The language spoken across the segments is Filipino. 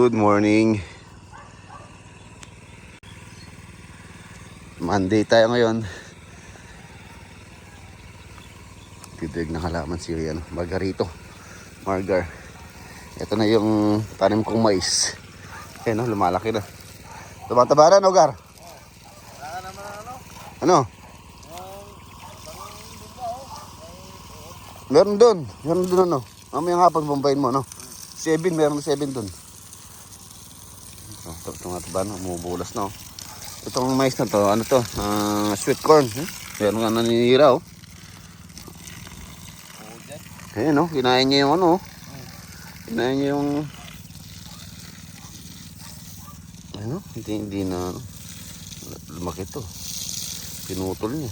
Good morning. Monday tayo ngayon. Tidig na halaman si Margarito. Margar. Ito na yung tanim kong mais. Ayan o, lumalaki na. Tumataba na, no, Gar? Ano? Meron doon ano. Mamayang hapon bombayin mo, no? 7, meron 7 doon. Ito nga ito ba, no? Umubulas na, oh. Itong mais na to, ano to? Sweet corn. Meron nga naninira, oh. Ayan, oh. Kinain niya yung ano, oh. Kinain niya yung... Ano? Hindi na, ano. Lumaki to. Pinutol niya.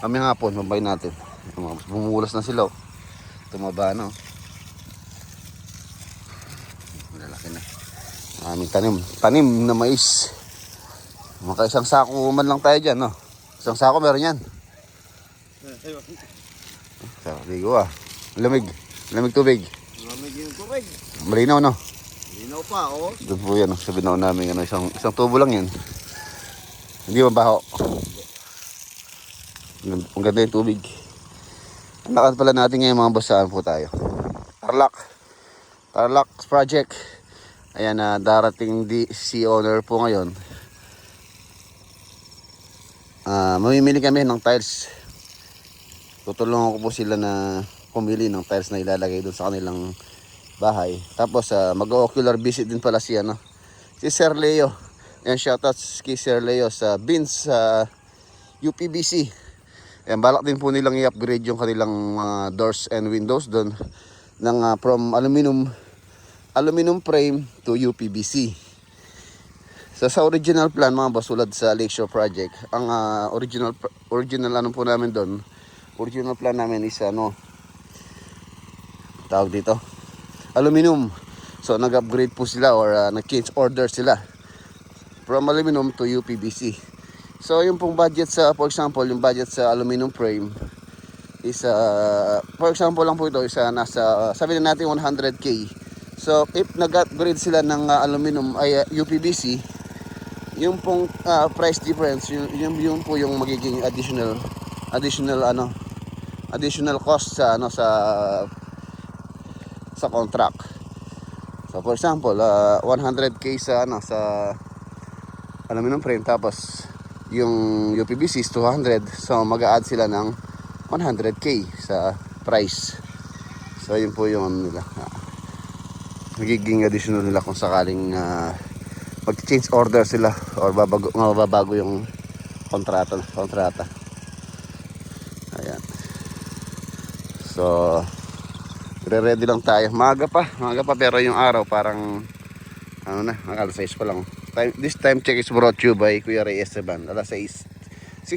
Kami nga po, mabayin natin. Bumulas na sila, oh. Tumaba na, oh. Lalaki na. Aming tanim na mais. Maka isang sako man lang tayo dyan, no? Isang sako meron yan. Sabi ko, lamig tubig. Lamig yung tubig. Malinaw, no? Malinaw pa, oh. Doon po yan, sabi na namin, ano, isang tubo lang yan. Hindi mabaho. Ang ganda yung tubig. Ang lakad pala natin ngayon, mga boss, saan po tayo? Tarlac project. Ayan na, darating si owner po ngayon. Mamimili kami ng tiles. Tutulungan ko po sila na pumili ng tiles na ilalagay doon sa kanilang bahay. Tapos mag-ocular visit din pala si Sir Leo. Ayan, shoutout kay Sir Leo sa Beans sa UPBC. Ayan, balak din po nilang i-upgrade yung kanilang mga doors and windows doon ng from aluminum frame to UPVC. So sa original plan, mga basulad sa Lakeshore project, ang original ano po namin doon, original plan namin is tawag dito, aluminum. So nag-upgrade po sila or nag-change order sila from aluminum to UPVC. So yung pong budget sa, for example, yung budget sa aluminum frame is for example lang po ito, is nasa, sabi na natin 100k. So if nag-upgrade sila ng aluminum ay UPVC, yung pong price difference, yung po yung magiging additional cost sa sa contract. So for example, 100k sa sa aluminum frame, tapos yung UPVC is 200, so mag-a-add sila ng 100k sa price. So yun po yung nila, magiging additional nila kung sakaling mag-change order sila or mababago yung kontrata. Ayan. So re-ready lang tayo. Maaga pa pero yung araw parang alas 6 pa lang. This time check is brought to you by Kuya Reyes Esteban. Alas 6:05.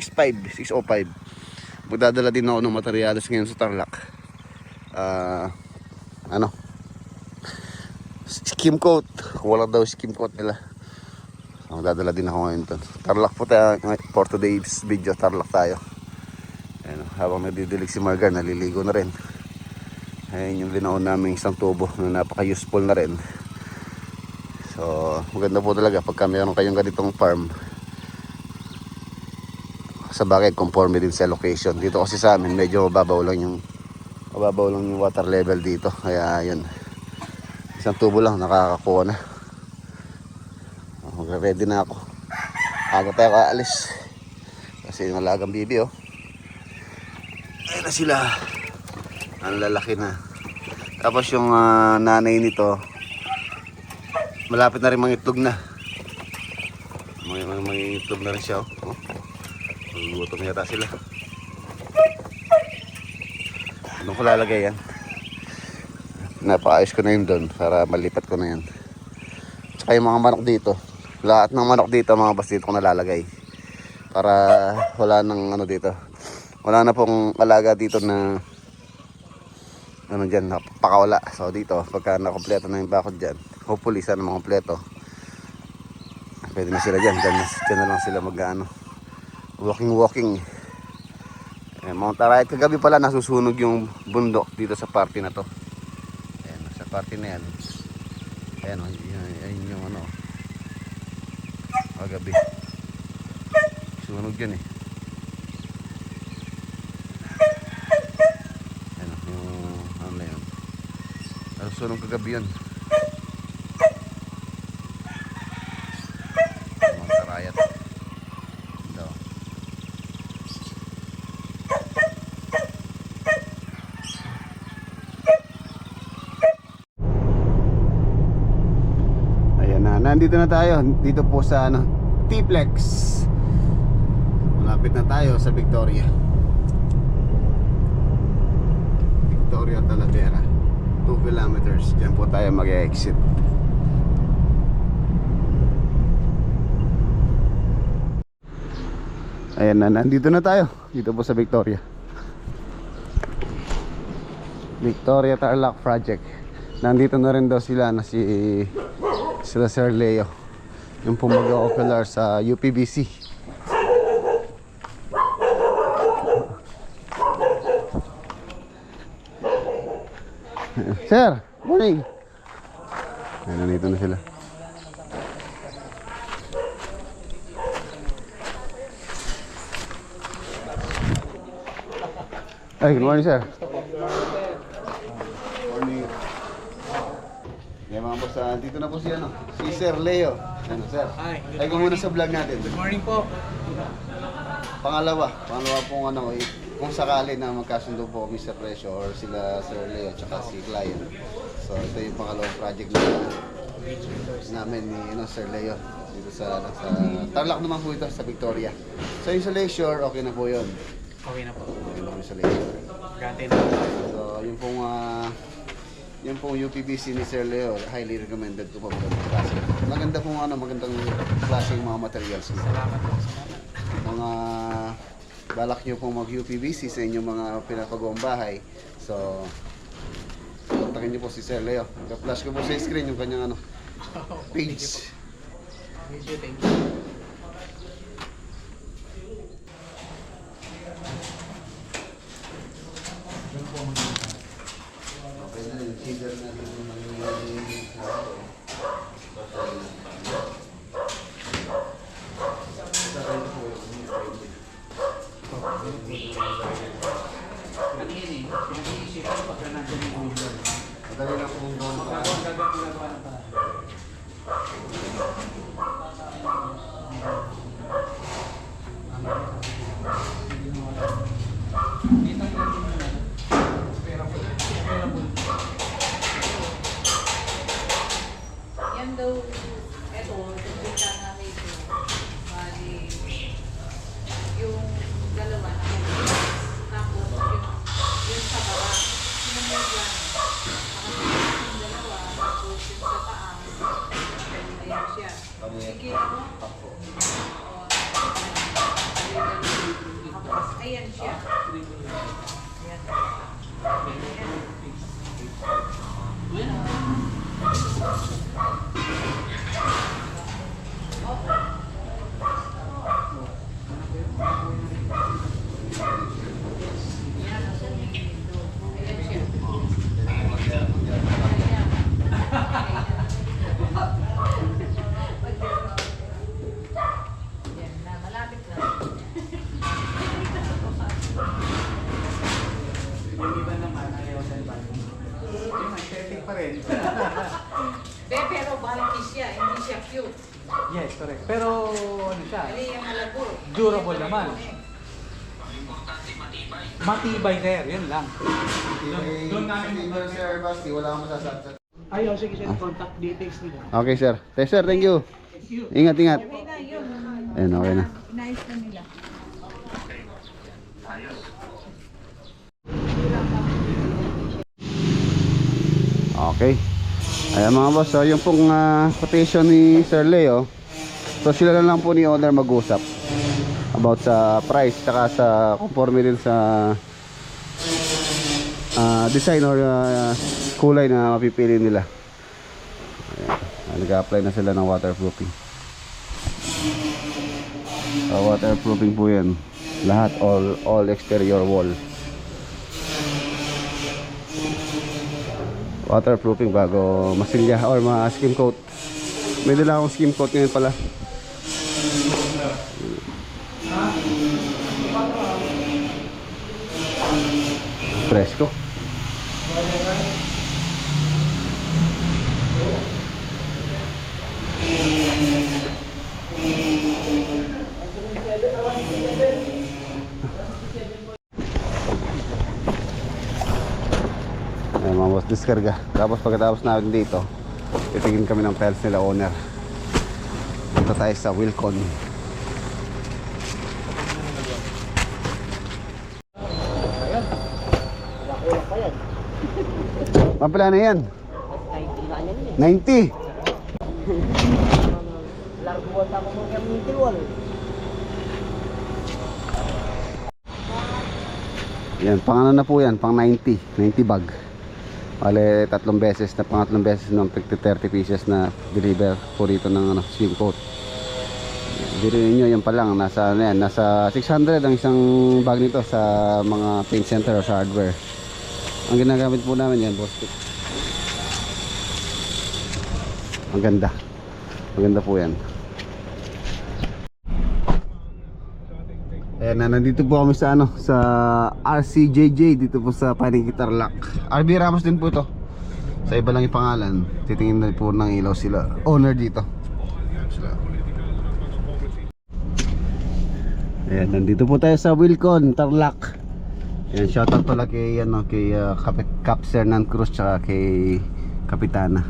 Magdadala din ako ng materyales ngayon sa Tarlac. Skim coat. Wala daw skim coat nila. Magdadala din ako ngayon doon. Tarlac po tayo for today's video. Tarlac tayo. Ayan, habang nadidilig si Margar, naliligo na rin. Ayan yung linaon namin isang tubo na napaka-useful na rin. So maganda po talaga pagka mayroon kayong ganitong farm. Sa bagay, conforme din sa location. Dito kasi sa amin medyo mababaw lang yung water level dito. Kaya yun, isang tubo lang nakakakuha na. Ready na ako. Aga tayo kaalis kasi yung alagang bibi, oh. Ayun na sila. Ang lalaki na. Tapos yung nanay nito, malapit na rin mangitlog na. Mangitlog na rin siya, oh. Gutom yata sila. Doon ko lalagay yan. Napaayos ko na yun doon para malipat ko na yan. Tsaka yung mga manok dito, lahat ng manok dito, mga bas, dito ko nalalagay para wala nang dito. Wala na pong alaga dito na dyan, napakawala. So dito, pagka nakompleto na yung bakod dyan, hopefully sana makompleto, pwede na sila dyan. Dyan na lang sila walking. Mount Arayat, kagabi pala nasusunog yung bundok dito sa party na to. Ayan, sa party na yan Ayan o, ayun yung ano, kagabi. Sunog yun eh. Ayan o, yung ano na yun. Pero sunog kagabi yun. Mga karayat. Ito. Ayan na, nandito na tayo. Dito po sa ano, T-Plex. Malapit na tayo sa Victoria. Victoria, Talavera. 2 kilometers. Diyan po tayo mag-exit. Ayan na, nandito na tayo. Dito po sa Victoria. Victoria Tarlac Project. Nandito na rin daw sila na sila Sir Leo. Yung po mag-ocular sa UPBC. Sir, morning. Ayan, nandito na sila. Ay, good morning, sir. Morning. Okay, mga boss, dito na po si Sir Leo. Ano, sir? Hi, good Ay, muna sa vlog natin. Good morning po. Pangalawa pong kung sakali na magkasundo po kami sa presyo or sila Sir Leo tsaka si client. So ito yung pangalawang project namin ni Sir Leo dito sa Tarlac naman po ito sa Victoria. So yung sa Lakeshore, okay na po yun. Okay na po. Okay na po yung sa Lakeshore. Gante na. So yung pong UPBC ni Sir Leo, highly recommended ko po magandang klase. Magandang klase yung mga materials. Salamat po. Salamat. Mga balak nyo pong mag-UPVC sa inyong mga pinapagawang bahay. So, kontakin nyo po si Sir Leo. Naka-flash ko po sa screen yung kanyang page. Thank you, thank you. Okay na yung feeder natin yung mangyayari sa Ano yun eh? Pinag-iisipan ko pagka nandiyan yung window. madali lang po yung gawin pa. Magagawa na pa. Yan daw, eto, tumbita nga rito. Bali, yung dalawa na tapos yung sa baba, yung medyan. Yung dalawa, tapos yung sa taas. Ayan siya. Sikita mo? Tapos, ayan siya. Ayan. Yung iba naman, ayaw sa iba. Yung aesthetic pa rin. Pero bulky siya, hindi siya cute. Yes, correct. Pero ano siya? Mali yung malabo. Durable naman. Matibay sir, yun lang. Doon namin Sir Basti, wala akong masasabi. Ayaw, sige sir, contact details nila. Okay, sir. Sir, thank you. Thank you. Ingat, ingat. Okay na yun. Ayan, okay na. Inayos na nila. Okay. Ayan mga boss, so yung pong quotation ni Sir Leo. So sila na lang po ni owner mag-usap about sa price tsaka sa conforme din sa design or kulay na mapipili nila. Ayan, nag-apply na sila ng waterproofing. Waterproofing po yan. Lahat, all exterior wall. Waterproofing bago masilya or ma-skim coat. May dala akong skim coat ngayon pala. Presko. Ayan mga boss, diskarga. Tapos pagkatapos natin dito, titingin kami ng tiles nila owner. Punta tayo sa Wilcon. Mapala na yan? 90. Yan, pang ano na po yan, pang 90 bag. Bale, tatlong beses na, pangatlong beses ng 30 pieces na deliver po rito ng skim coat. Dito ninyo, yan pa lang, nasa, ano yan, nasa 600 ang isang bag nito sa mga paint center o sa hardware. Ang ginagamit po namin yan, boss. Ang ganda. Maganda po yan. Ayan na, nandito po kami sa ano, sa RCJJ dito po sa Pining Tarlac. RB Ramos din po to. Sa iba lang yung pangalan. Titingin na po ng ilaw sila. Owner dito. Ayan, nandito po tayo sa Wilcon, Tarlac. Ayan, shoutout pala kay ano, kay Cap Sernan Cruz tsaka kay Kapitana.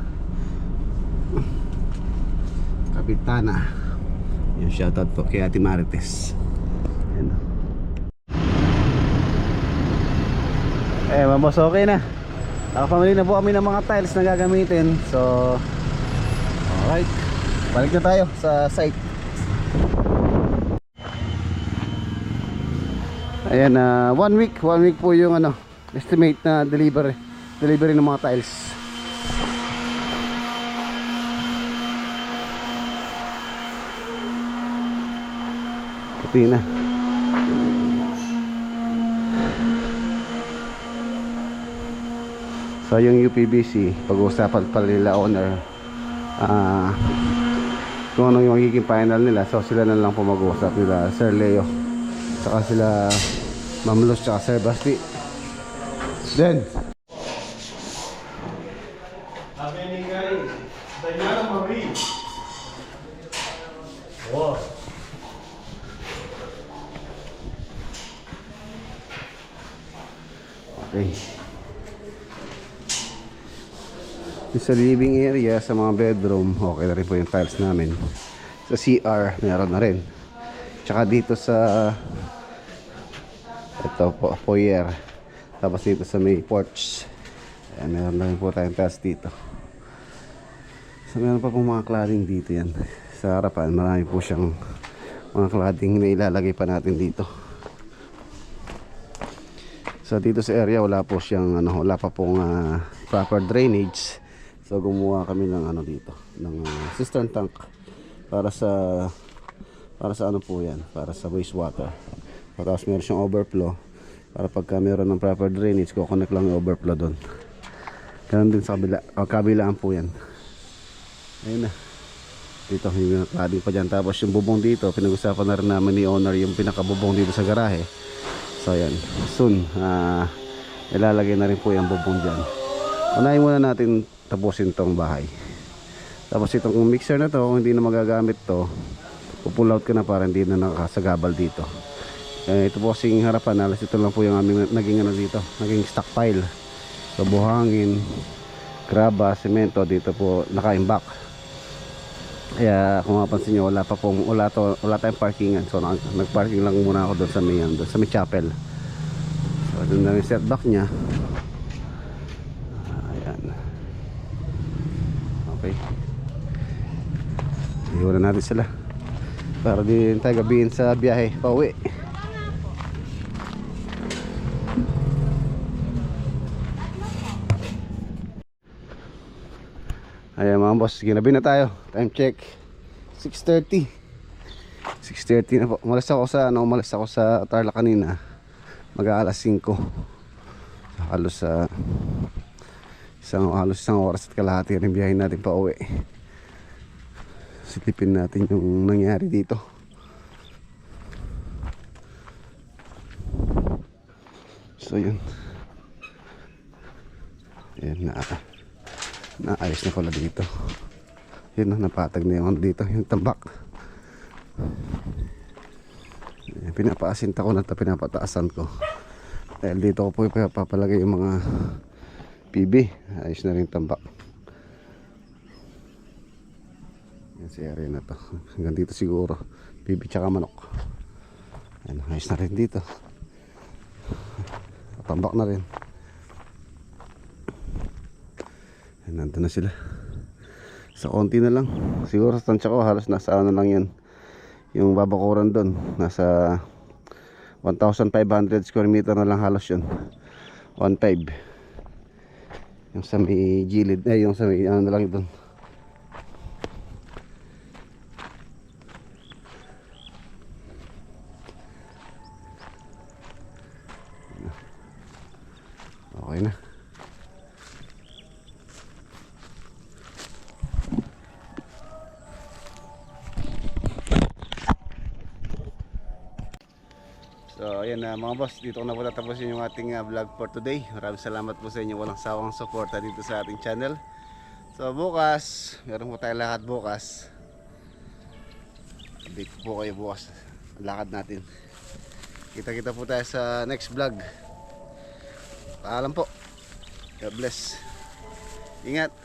Ayan, shoutout po kay Ate Marites. Ayan. Mga boss, okay na. Nakapamili na po kami ng mga tiles na gagamitin. So, alright, balik na tayo sa site. Ayan, 1 week po yung ano, estimate na delivery ng mga tiles. Puti na. So yung UPVC, pag-uusapan pala nila owner kung ano yung magiging final nila. So sila na lang po mag-uusap, nila Sir Leo saka sila Ma'am Luz saka Sir Basti. Then okay, sa living area, sa mga bedroom, okay na rin po yung tiles namin. Sa CR, meron na rin. Tsaka dito sa ito po, foyer. Tapos dito sa may porch, ayan, meron na rin po tayong tiles dito. So meron pa pong mga cladding dito yan. Sa harapan, marami po siyang mga cladding na ilalagay pa natin dito. So dito sa area, wala po siyang ano, wala pa pong proper drainage. So gumawa kami ng ano dito, ng cistern tank para sa ano po yan, para sa wastewater. Tapos meron siyang overflow para pagka meron ng proper drainage, kukonek lang yung overflow doon. Ganun din sa kabilaan po yan. Ayun na. Dito yung cladding pa dyan. Tapos yung bubong dito, pinag-usapan na rin naman ni owner yung pinakabubong dito sa garahe. So ayan, soon ilalagay na rin po yung bubong dyan. Unahin muna natin tapusin tong bahay. Tapos itong mixer na to, kung hindi na magagamit to, pull out ko na para hindi na nakasagabal dito. Ito po kasing harapan, alas ito lang po yung aming naging ano dito, naging stockpile. So buhangin, graba, semento dito po nakaimbak. Kaya kung mapansin nyo, wala tayong parkingan. So nagparking lang muna ako doon sa may chapel. So doon na yung setback nya. Ayan. Okay, iwan na natin sila para din tayo gabihin sa biyahe pauwi. Ayan mga boss, ginabi na tayo. Time check 6:30 na po. Umalis ako sa Tarlac kanina, mag-aalas 5. Halos Halos isang oras at kalahati rin biyahe natin pa uwi. Silipin natin yung nangyari dito. So yun. Ayan, naayos na pala dito. Yun, napatag na yung dito, yung tambak. Ayan, pinapaasinta ko na ito, pinapataasan ko. Dahil dito ko po papalagay yung mga PB. Ayos na rin tambak. Yan si area na to. Hanggang dito siguro. PB tsaka manok. Ayan, ayos na rin dito. Tambak na rin. Ayan, nandun na sila. Sa konti na lang. Siguro sa tansya ko halos nasa ano lang yan. Yung babakuran doon. Nasa 1,500 square meter na lang halos yun. 1,500. Yung sa may gilid, yung sa may ano na lang doon. Okay na. So ayan na mga boss, dito ko na po tatapusin yung ating vlog for today. Maraming salamat po sa inyo walang sawang suporta dito sa ating channel. So bukas, meron po tayo lakad bukas. Update po kayo bukas ang lakad natin. Kita-kita po tayo sa next vlog. Paalam po. God bless. Ingat.